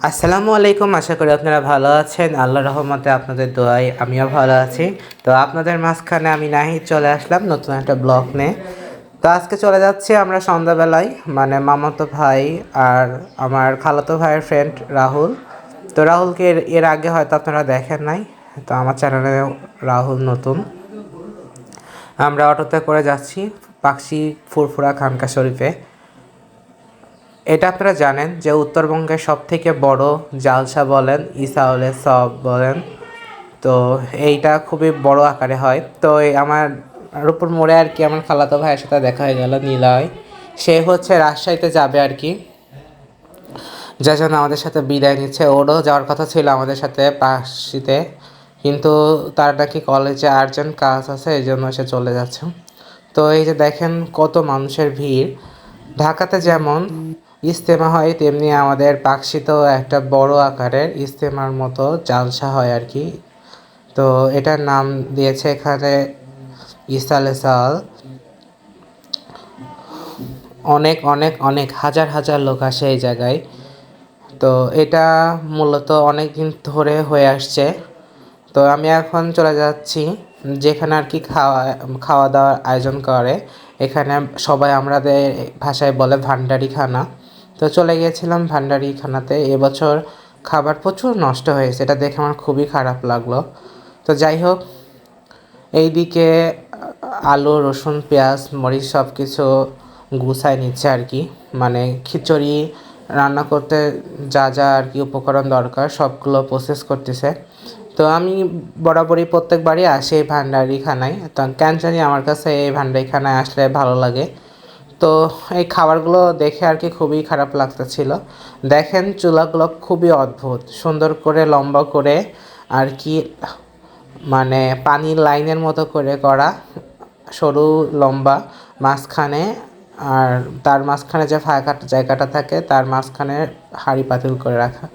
আসসালামু আলাইকুম। আশা করি আপনারা ভালো আছেন। আল্লাহর রহমতে আপনাদের দোয়ায় আমিও ভালো আছি। তো আপনাদের মাঝখানে আমি নাহিদ চলে আসলাম নতুন একটা ব্লগ নিয়ে। তো আজকে চলে যাচ্ছি আমরা সন্ধ্যাবেলায়, মানে মামাতো ভাই আর আমার খালাতো ভাইয়ের ফ্রেন্ড রাহুল। তো রাহুলকে এর আগে হয়তো আপনারা দেখেন নাই, তো আমার চ্যানেলে রাহুল নতুন। আমরা অটোতে করে যাচ্ছি পাকশি ফুরফুরা খানকা শরীফে। এটা আপনারা জানেন যে উত্তরবঙ্গের সবথেকে বড় জালসা বলেন, ইসাউলে সব বলেন, তো এইটা খুবই বড় আকারে হয়। তো আমার রূপপুর মোড়ে আর কি আমার খালাতো ভাইয়ের সাথে দেখা হয়ে গেল নিলয়। সে হচ্ছে রাজশাহীতে যাবে আর কি, যার জন্য আমাদের সাথে বিদায় নিচ্ছে। ওরও যাওয়ার কথা ছিল আমাদের সাথে পাকশিতে, কিন্তু তার নাকি কলেজে আর্জেন্ট কাজ আছে, এই জন্য সে চলে যাচ্ছে। তো এই যে দেখেন কত মানুষের ভিড়। ঢাকাতে যেমন ইজতেমা হয় তেমনি আমাদের পাকশিতেও একটা বড় আকারের ইজতেমার মতো জালসা হয় আর কি। তো এটার নাম দিয়েছে এখানে ইসালে সাল। অনেক অনেক অনেক হাজার হাজার লোক আসে এই জায়গায়। তো এটা মূলত অনেক দিন ধরে হয়ে আসছে। তো আমি এখন চলে যাচ্ছি যেখানে আর কি খাওয়া খাওয়া দাওয়ার আয়োজন করে। এখানে সবাই আমাদের ভাষায় বলে ভান্ডারি খানা। তো চলে গিয়েছিলাম ভান্ডারি খানাতে। এবছর খাবার প্রচুর নষ্ট হয়েছে, এটা দেখে আমার খুবই খারাপ লাগলো। তো যাই হোক, এইদিকে আলু রসুন পেঁয়াজ মরিচ সব কিছু গুছায় নিচ্ছে আর কি, মানে খিচুড়ি রান্না করতে যা যা আর কি উপকরণ দরকার সবগুলো প্রসেস করতেছে। তো আমি বরাবরই প্রত্যেকবারই আসি এই ভান্ডারিখানায়, তো কেন জানি আমার কাছে এই ভান্ডারিখানায় আসলে ভালো লাগে। তো এই খাবারগুলো দেখে আর কি খুবই খারাপ লাগতেছিল। দেখেন চুলাগুলো খুবই অদ্ভুত, সুন্দর করে লম্বা করে আর কি, মানে পানির লাইনের মতো করে করা, সরু লম্বা, মাঝখানে আর তার মাঝখানে যে ফাঁকা জায়গাটা থাকে তার মাঝখানে হাঁড়ি পাতিল করে রাখা।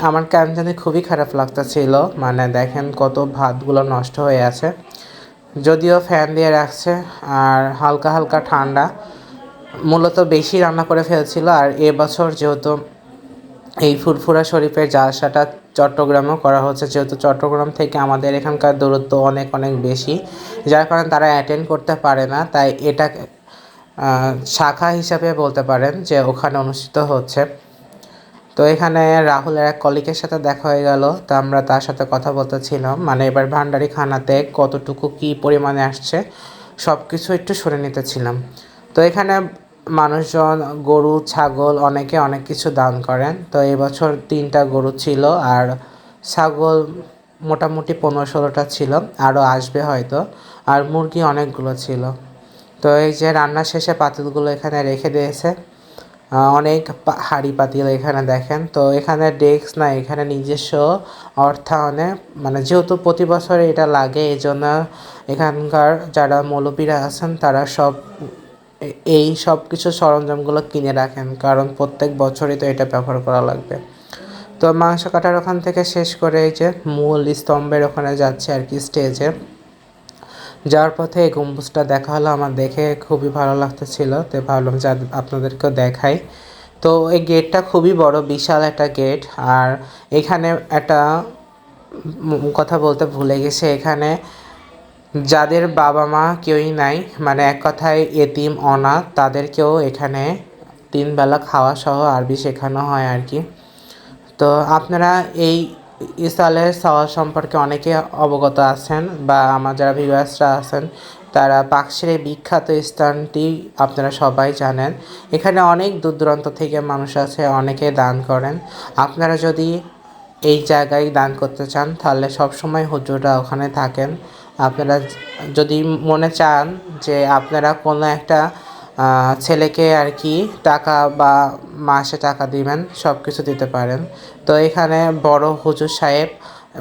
আমার কেন জানি খুবই খারাপ লাগতেছিল, মানে দেখেন কত ভাতগুলো নষ্ট হয়ে আছে, যদিও ফ্যান দিয়ে রাখছে আর হালকা হালকা ঠান্ডা। মূলত বেশি রান্না করে ফেলছিল। আর এবছর যেহেতু এই ফুরফুরা শরীফের জালসাটা চট্টগ্রামেও করা হচ্ছে, যেহেতু চট্টগ্রাম থেকে আমাদের এখানকার দূরত্ব অনেক অনেক বেশি, যার কারণে তারা অ্যাটেন্ড করতে পারে না, তাই এটা শাখা হিসাবে বলতে পারেন যে ওখানে অনুষ্ঠিত হচ্ছে। তো এখানে রাহুলের এক কলিগের সাথে দেখা হয়ে গেল, তো আমরা তার সাথে কথা বলতেছিলাম, মানে এবার ভান্ডারি খানাতে কতটুকু কী পরিমাণে আসছে সব কিছু একটু শুনে নিতেছিলাম। তো এখানে মানুষজন গরু ছাগল অনেকে অনেক কিছু দান করেন। তো এবছর 3টা গরু ছিল আর ছাগল মোটামুটি 15-16টা ছিল, আরও আসবে হয়তো, আর মুরগি অনেকগুলো ছিল। তো এই যে রান্না শেষে পাতিলগুলো এখানে রেখে দিয়েছে, অনেক হাঁড়ি পাতিল এখানে দেখেন। তো এখানে ডেস্ক না, এখানে নিজস্ব অর্থায়নে, মানে যেহেতু প্রতি বছর এটা লাগে এই জন্য এখানকার যারা মৌলবীরা আছেন তারা এই সব কিছু সরঞ্জামগুলো কিনে রাখেন, কারণ প্রত্যেক বছরই তো এটা ব্যবহার করা লাগবে। তো মাংস কাটার ওখান থেকে শেষ করে এই যে মূল স্তম্ভের ওখানে যাচ্ছে আর কি, স্টেজে যাওয়ার পথে এই গম্বুজটা দেখা হলো, আমার দেখে খুবই ভালো লাগতেছিল, তো ভাবলাম যে আপনাদেরকেও দেখাই। তো এই গেটটা খুবই বড়, বিশাল একটা গেট। আর এখানে একটা কথা বলতে ভুলে গেছে, এখানে যাদের বাবা মা কেউই নাই, মানে এক কথায় এতিম অনাথ, তাদেরকেও এখানে 3 বেলা খাওয়া সহ আরবি শেখানো হয় আর কি। তো আপনারা এই ইসালের সওয়াল সম্পর্কে অনেকে অবগত আছেন, বা আমার যারা ভিউয়ার্সরা আছেন তারা পাকশির এই বিখ্যাত স্থানটি আপনারা সবাই জানেন। এখানে অনেক দূর দূরান্ত থেকে মানুষ আছে, অনেকে দান করেন। আপনারা যদি এই জায়গায় দান করতে চান তাহলে সবসময় হুজুররা ওখানে থাকেন। আপনারা যদি মনে চান যে আপনারা কোনো একটা ছেলেকে আর কি টাকা বা মাসে টাকা দিবেন, সব কিছু দিতে পারেন। তো এখানে বড় হুজুর সাহেব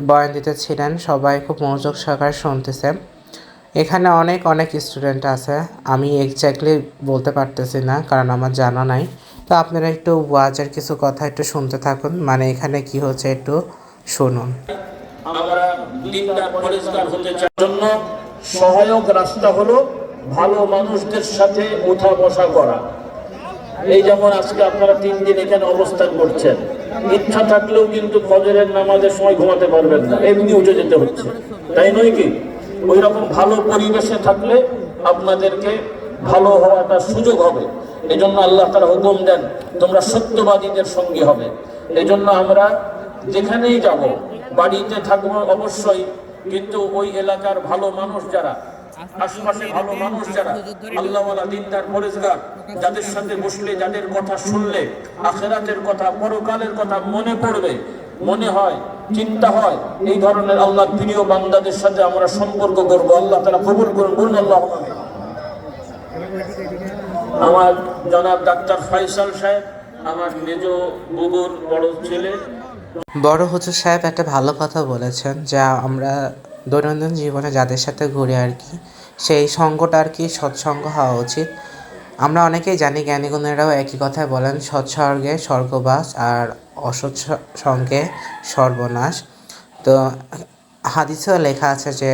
বয়ান দিতেছিলেন, সবাই খুব মনোযোগ সহকারে শুনতেছে। এখানে অনেক অনেক স্টুডেন্ট আছে, আমি এক্স্যাক্টলি বলতে পারতেছি না কারণ আমার জানা নাই। তো আপনারা একটু ওয়াজের কিছু কথা একটু শুনতে থাকুন, মানে এখানে কি হচ্ছে একটু শুনুন। আমরা দিনদার পরিষ্কার হতে চাই জন্য সহায়ক রাস্তা হলো ভালো মানুষদের সাথে উঠা বসা করা। এই যেমন আজকে আপনারা 3 দিন এখানে অবস্থান করছেন, ইচ্ছা থাকলেও কিন্তু ফজরের নামাজের সময় ঘুমাতে পারবেন না, এমনি উঠে যেতে হচ্ছে, তাই নয় কি? ওই রকম ভালো পরিবেশে থাকলে আপনাদেরকে ভালো হওয়াটা সুযোগ হবে। এজন্য আল্লাহ তাআলা হুকুম দেন, তোমরা সত্যবাদীদের সঙ্গী হবে। এজন্য আমরা যেখানেই যাব, বাড়িতে থাকবো অবশ্যই, কিন্তু ওই এলাকার ভালো মানুষ যারা, আশপাশে ভালো মানুষ যারা আল্লাহওয়ালা, দিনদার, পরেজগার, যাদের সাথে বসলে, যাদের কথা শুনলে আখিরাতের কথা, পরকালের কথা মনে পড়বে, মনে হয়, চিন্তা হয়, এই ধরনের আল্লাহর প্রিয় বান্দাদের সাথে আমরা সম্পর্ক করব। আল্লাহ তাআলা কবুল করুন, বলুন আল্লাহুম্মা আমিন। আমার জনাব ডাক্তার ফয়সাল সাহেব, আমার মেজ বুবুর বড় ছেলে। বড় হুজুর সাহেব একটা ভালো কথা বলেছেন, যা আমরা দৈনন্দিন জীবনে যাদের সাথে ঘুরি আর কি, সেই সঙ্গটা আর কি সৎসঙ্গ হওয়া উচিত। আমরা অনেকেই জানি, জ্ঞানীগুণীরাও একই কথাই বলেন, সৎসর্গে স্বর্গবাস আর অসৎ সঙ্গে সর্বনাশ। তো হাদিসেও লেখা আছে যে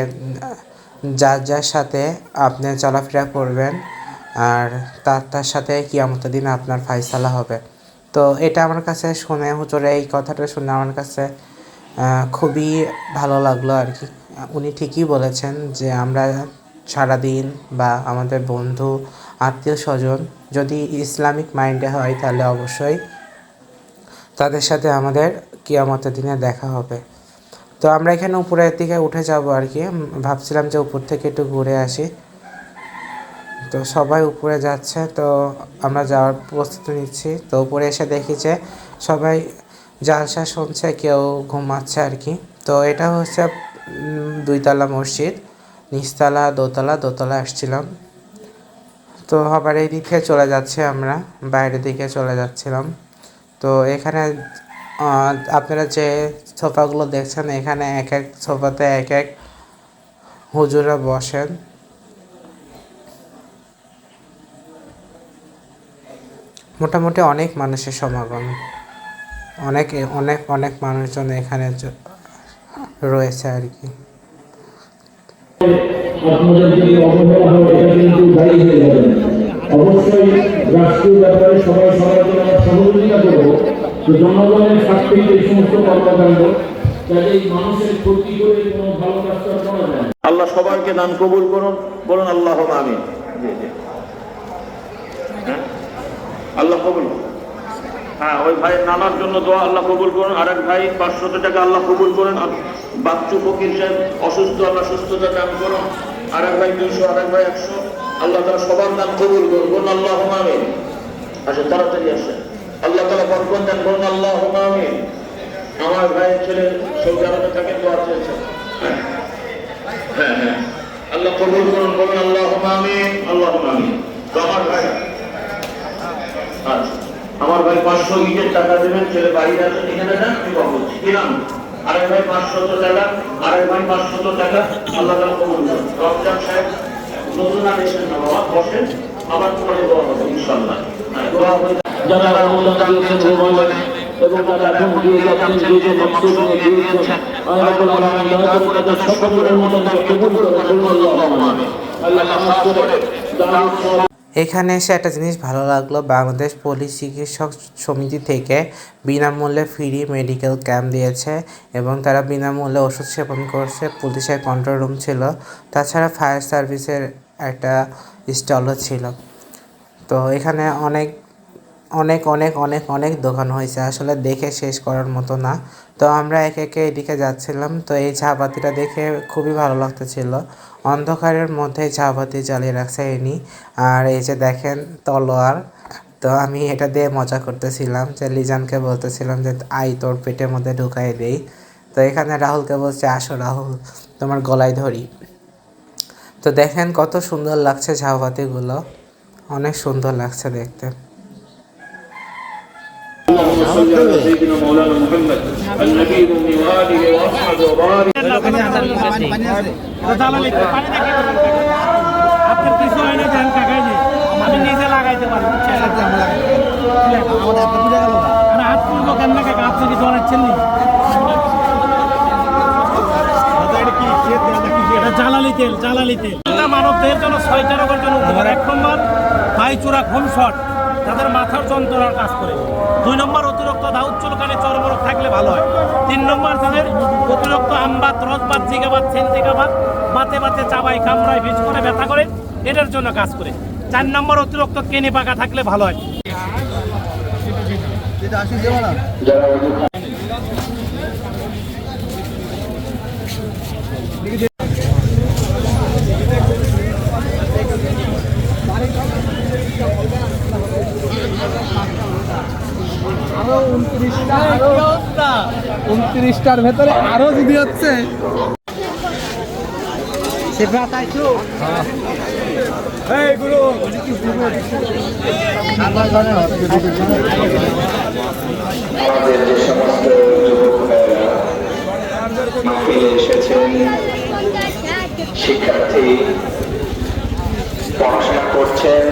যার যার সাথে আপনি চলাফেরা করবেন আর তার সাথে কিয়ামতের দিন আপনার ফায়সালা হবে। তো এটা আমার কাছে শুনে, হুজুরের এই কথাটা শুনে আমার কাছে খুবই ভালো লাগলো আর কি। উনি ঠিকই বলেছেন যে আমরা সারাদিন বা আমাদের বন্ধু, আত্মীয় স্বজন যদি ইসলামিক মাইন্ডে হয়, তাহলে অবশ্যই তাদের সাথে আমাদের কিয়ামতের দিনে দেখা হবে। তো আমরা এখানে উপরের দিকে উঠে যাব আর কি, ভাবছিলাম যে উপর থেকে একটু ঘুরে আসি। তো সবাই উপরে যাচ্ছে, তো আমরা যাওয়ার প্রস্তুতি নিচ্ছি। তো উপরে এসে দেখি যে সবাই জালসা শুনছে, কেউ ঘুমাচ্ছে আর কি। তো এটা হচ্ছে 2 তলা মসজিদ, নিচতলা, দোতলা আসছিলাম। তো আবার এই দিকে চলে যাচ্ছে, আমরা বাইরের দিকে চলে যাচ্ছিলাম। তো এখানে আপনারা যে সোফাগুলো দেখছেন, এখানে এক এক সোফাতে এক এক হুজুরা বসেন। মোটামুটি অনেক মানুষের সমাগম, অনেক অনেক অনেক মানুষজন এখানে রয়েছে আর কি। আপনাদের যদি অবহেলা হয়, এটা কিন্তু দায়ী হয়ে যাবে। অবশ্যই রাষ্ট্রীয় ব্যাপারে সবাই সবার জন্য আমরা সহযোগিতা করবো। তো জনগণের স্বার্থে এই সমস্ত কর্মকাণ্ড, যাতে এই মানুষের ক্ষতি করে কোনো ভালো কাজটা করা যায়। আল্লাহ সবাইকে দান কবুল করুন, বলুন আল্লাহুম্মা আমিন। আল্লাহ কবুল। হ্যাঁ, ওই ভাইয়ের নানার জন্য দোয়া, আল্লাহ কবুল করুন। আরেক ভাই 500 টাকা আল্লাহ কবুল করেন। বাচ্চু ফকির সাহেব অসুস্থ, আল্লাহ সুস্থতা দান করুন। আরেক ভাই 200, আরেক ভাই 100, আল্লাহ তাআলা সবার দান কবুল করুন, বলুন আল্লাহুম্মা আমিন। আসেন, তাড়াতাড়ি আসেন, আল্লাহ তাআলা বরকত দেন, বলুন আল্লাহুম্মা আমিন। আমার ভাইয়ের ছেলে সৌদি আরবে থাকে, দোয়া চেয়েছেন। হ্যাঁ হ্যাঁ, আল্লাহ কবুল করুন, বলুন আল্লাহুম্মা আমিন, আল্লাহুম্মা আমিন। তো আমার ভাই, আচ্ছা, আমার ভাই 500 ইটের টাকা দেবেন, ছেলে বাইরে আছে, এখানে যান, আমি বলছি কি নাম? আরেক ভাই 500 টাকা, আরেক ভাই 500 টাকা, আল্লাহ তাআলা কবুল করুন। রমজান সাহেব নতুন আনেছেন না বাবা, বসেন, আবার পরে দোয়া হবে ইনশাআল্লাহ। দোয়া হয়ে যারা রমজান দিয়েছেন মোবাইলে, এবং যারা এখন দিয়ে যাচ্ছেন, যে যে মকসুদ নিয়ে দিয়েছেন, আল্লাহ রাব্বুল আলামিন দয়া করে তাদের সকলের মতো কবুল করুন, বলুন আল্লাহুম্মা আমিন। আল্লাহ মাফ করে দান। এখানে এসে একটা জিনিস ভালো লাগলো, বাংলাদেশ পুলিশ চিকিৎসক সমিতি থেকে বিনামূল্যে ফ্রি মেডিকেল ক্যাম্প দিয়েছে এবং তারা বিনামূল্যে ওষুধ সেবন করছে। পুলিশের কন্ট্রোল রুম ছিল, তাছাড়া ফায়ার সার্ভিসের একটা স্টলও ছিল। তো এখানে অনেক অনেক অনেক অনেক অনেক দোকান হয়েছে, আসলে দেখে শেষ করার মতো না। তো আমরা একে একে এদিকে যাচ্ছিলাম। তো এই ঝাঁবাতিটা দেখে খুবই ভালো লাগতেছিল, অন্ধকারের মধ্যে ঝাঁবাতি জ্বালিয়ে রাখছে ইনি। আর এই যে দেখেন তলোয়ার, তো আমি এটা দিয়ে মজা করতেছিলাম, যে লিজানকে বলতেছিলাম যে আই তোর পেটের মধ্যে ঢুকাই দেই। তো এখানে রাহুলকে বলছে আসো রাহুল, তোমার গলায় ধরি। তো দেখেন কত সুন্দর লাগছে ঝাঁবাতিগুলো, অনেক সুন্দর লাগছে দেখতে। اللهم صل على سيدنا مولانا محمد النبي الأمي وآله وأصحابه وبارك। আপনার কিছু হয় না, ধান কাকাই নেই, আমি নিজে লাগাইতে পারি। হাত তুলবো কেমন কাকা, আপনি কি জড়াচ্ছেন নি? জ্বালালি তেল মানব দেহের জন্য 6টা রোগের জন্য। 1 নম্বর ভাইচুরা ঘুম শট, তাদের মাথার যন্ত্রণার কাজ করে। 2 নম্বর অতিরিক্ত দাউদ চুলকানি চর্মরোগ থাকলে ভালো হয়। 3 নম্বর তাদের অতিরিক্ত আমবাত রসবাত জিগাবাত সেন্টিকাবাত বাতে বাতে চাবাই কামড়ায় ভিজ করে ব্যথা করে, এটার জন্য কাজ করে। 4 নম্বর অতিরিক্ত কেনে পাকা থাকলে ভালো হয়। আরো 29টার ভেতরে আরো যদি হচ্ছে আমাদের যে সমস্ত যুবক ভাইয়েরা মাহফিলে এসেছেন, শিক্ষার্থী পড়াশোনা করছেন,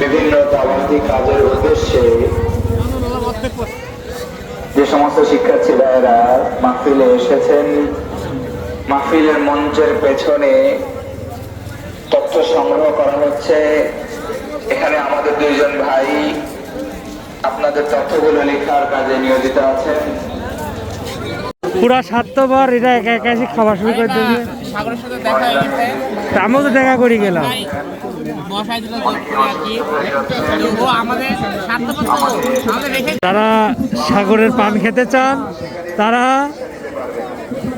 বিভিন্ন দাওয়াতি কাজের উদ্দেশ্যে যে সমস্ত শিক্ষার্থী ভাইয়েরা মাহফিলে এসেছেন, মাহফিলের মঞ্চের পেছনে তথ্য সংগ্রহ করা হচ্ছে। এখানে আমাদের 2 জন ভাই আপনাদের তথ্যগুলো লেখার কাজে নিয়োজিত আছেন। পুরা স্বার্থপর, এটা একা একা এসে খাবার শুরু করে দেবে। সাগরের সাথে দেখা হয়ে গেছে, আমিও তো দেখা করি গেলাম। তাই বসাই দিল জোর করে আর কি। ও আমাদের স্বার্থপর তো, আমাদের রেখে যারা সাগরের পান খেতে চান তারা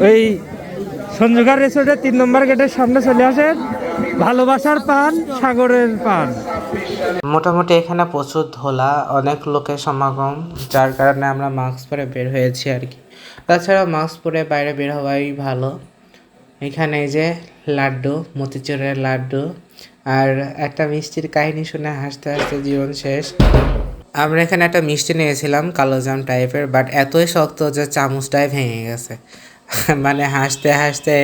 ওই সঞ্জুঘাট রিসোর্টের 3 নম্বর গেটের সামনে চলে আসেন। ভালোবাসার পান, সাগরের পান। মোটামুটি এখানে প্রচুর ধোলা, অনেক লোকের সমাগম, যার কারণে আমরা মাস্ক পরে বের হয়েছি আর কি। তাছাড়া মাস্ক পরে বাইরে বের হওয়াই ভালো। এখানে এই যে লাড্ডু, মতিচুরের লাড্ডু, আর একটা মিষ্টির কাহিনী শুনে হাসতে হাসতে জীবন শেষ। আমরা এখানে একটা মিষ্টি নিয়েছিলাম কালোজাম টাইপের, বাট এতই শক্ত যে চামচটাই ভেঙে গেছে। মানে হাসতে হাসতে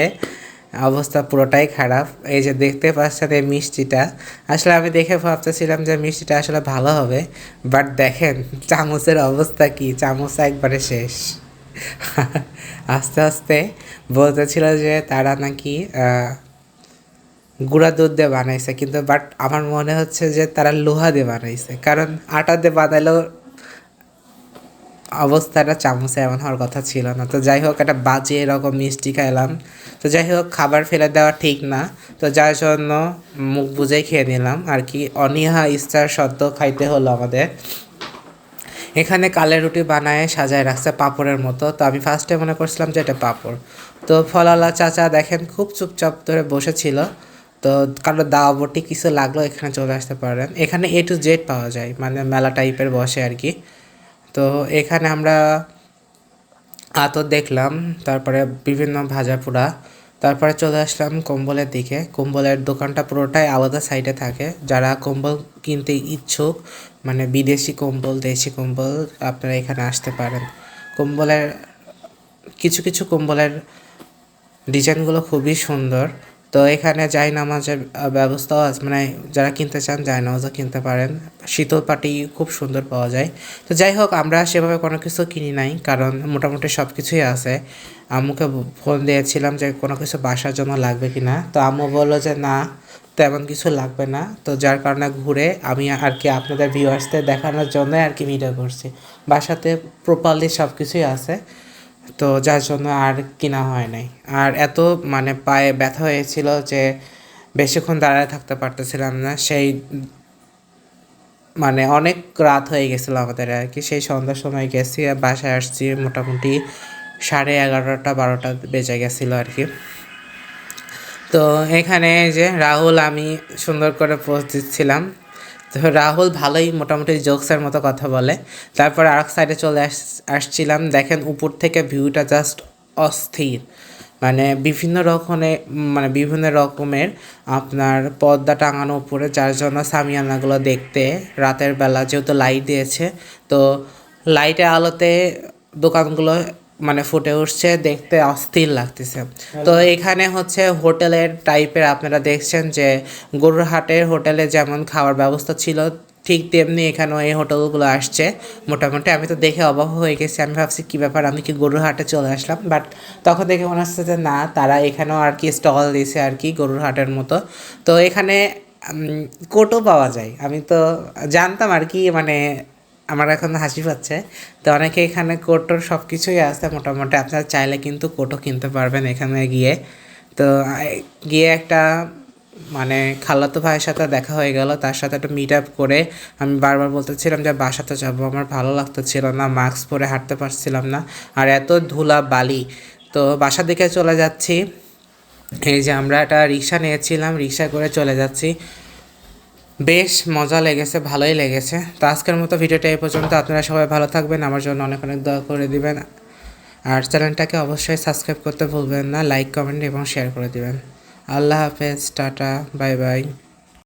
অবস্থা পুরোটাই খারাপ। এই যে দেখতে পাচ্ছেন এই মিষ্টিটা, আসলে আমি দেখে ভাবতেছিলাম যে মিষ্টিটা আসলে ভালো হবে, বাট দেখেন চামচের অবস্থা কি, চামচ একবারে শেষ। আস্তে আস্তে বলতেছিল যে তারা নাকি গুঁড়া দুধ দিয়ে বানাইছে, কিন্তু বাট আমার মনে হচ্ছে যে তারা লোহা দিয়ে বানাইছে, কারণ আটা দিয়ে বানালেও অবস্থাটা চামচে এমন হওয়ার কথা ছিল না। তো যাই হোক, একটা বাজে এরকম মিষ্টি খাইলাম। তো যাই হোক, খাবার ফেলে দেওয়া ঠিক না, তো যার জন্য মুখ বুঝেই খেয়ে নিলাম আর কি। অনীহা ইচ্ছার সত্ত্বেও খাইতে হলো আমাদের। এখানে কালের রুটি বানায় সাজায় রাখছে পাঁপড়ের মতো। তো আমি ফার্স্টে মনে করছিলাম যে এটা পাঁপড়। তো ফলালা চাচা দেখেন খুব চুপচাপ ধরে বসেছিল। তো কারো দাওয়াবটি কিছু লাগলো এখানে চলে আসতে পারেন। এখানে A to Z পাওয়া যায়, মানে মেলা টাইপের বসে আর কি। তো এখানে আমরা আতর দেখলাম, তারপরে বিভিন্ন ভাজা পোড়া, তারপরে চলে আসলাম কম্বলের দিকে। কম্বলের দোকানটা পুরোটাই আলাদা সাইডে থাকে। যারা কম্বল কিনতে ইচ্ছুক, মানে বিদেশি কম্বল, দেশি কম্বল, আপনারা এখানে আসতে পারেন। কম্বলের কিছু কিছু কম্বলের ডিজাইনগুলো খুবই সুন্দর। তো এখানে জায়নামাজের ব্যবস্থাও আছে, মানে যারা কিনতে চান জায়নামাজও কিনতে পারেন। শীতল পাটি খুব সুন্দর পাওয়া যায়। তো যাই হোক, আমরা সেভাবে কোনো কিছু কিনি নাই, কারণ মোটামুটি সব কিছুই আছে। আম্মুকে ফোন দিয়েছিলাম যে কোনো কিছু বাসার জন্য লাগবে কি না, তো আম্মু বললো যে না, তেমন কিছু লাগবে না। তো যার কারণে ঘুরে আমি আর কি আপনাদের ভিউয়ার্সদের দেখানোর জন্য আর কি ভিডিও করছি। বাসাতে প্রপারলি সব কিছুই আছে, তো যার জন্য আর কিনা হয় নাই। আর এত মানে পায়ে ব্যথা হয়েছিল যে বেশিক্ষণ দাঁড়ায় থাকতে পারতেছিলাম না। সেই মানে অনেক রাত হয়ে গেছিলো আমাদের আর কি। সেই সন্ধ্যার সময় গেছি, আর বাসায় আসছি মোটামুটি 11:30 12টা বেজে গেছিলো আর কি। তো এখানে যে রাহুল, আমি সুন্দর করে পোস্ট দিচ্ছিলাম। তো রাহুল ভালোই মোটামুটি জোকসের মতো কথা বলে। তারপর আরেক সাইডে চলে আসছিলাম, দেখেন উপর থেকে ভিউটা জাস্ট অস্থির। মানে বিভিন্ন রকমের আপনার পর্দা টাঙানো উপরে, যার জন্য সামিয়ানাগুলো দেখতে রাতের বেলা যেহেতু লাইট দিয়েছে, তো লাইটের আলোতে দোকানগুলো মানে ফুটে উঠছে, দেখতে অস্থির লাগতেছে। তো এখানে হচ্ছে হোটেলের টাইপের, আপনারা দেখছেন যে গরুর হাটের হোটেলে যেমন খাওয়ার ব্যবস্থা ছিল, ঠিক তেমনি এখানেও এই হোটেলগুলো আসছে। মোটামুটি আমি তো দেখে অবাক হয়ে গেছি, আমি ভাবছি কী ব্যাপার, আমি কি গরুর হাটে চলে আসলাম। বাট তখন দেখে মনে হচ্ছে যে না, তারা এখানেও আর কি স্টল দিয়েছে আর কি গরুর হাটের মতো। তো এখানে কোটও পাওয়া যায়। আমি তো জানতাম আর কি, মানে আমার এখন হাসি পাচ্ছে। তো অনেকে এখানে কোটোর সব কিছুই আছে মোটামুটি, আপনারা চাইলে কিন্তু কোটো কিনতে পারবেন এখানে গিয়ে। তো গিয়ে একটা মানে খালাতো ভাইয়ের সাথে দেখা হয়ে গেল, তার সাথে একটা মিট আপ করে আমি বারবার বলতেছিলাম যে বাসাতে যাবো, আমার ভালো লাগতেছিল না, মাস্ক পরে হাঁটতে পারছিলাম না, আর এত ধুলা বালি। তো বাসার দিকে চলে যাচ্ছি। এই যে আমরা একটা রিক্সা নিয়েছিলাম, রিক্সা করে চলে যাচ্ছি। বেশ মজা লেগেছে, ভালোই লেগেছে। তো আজকের মতো ভিডিওটা এই পর্যন্ত। আপনারা সবাই ভালো থাকবেন, আমার জন্য অনেক অনেক দোয়া করে দিবেন, আর চ্যানেলটাকে অবশ্যই সাবস্ক্রাইব করতে ভুলবেন না, লাইক কমেন্ট এবং শেয়ার করে দিবেন। আল্লাহ হাফেজ, টাটা, বাই বাই।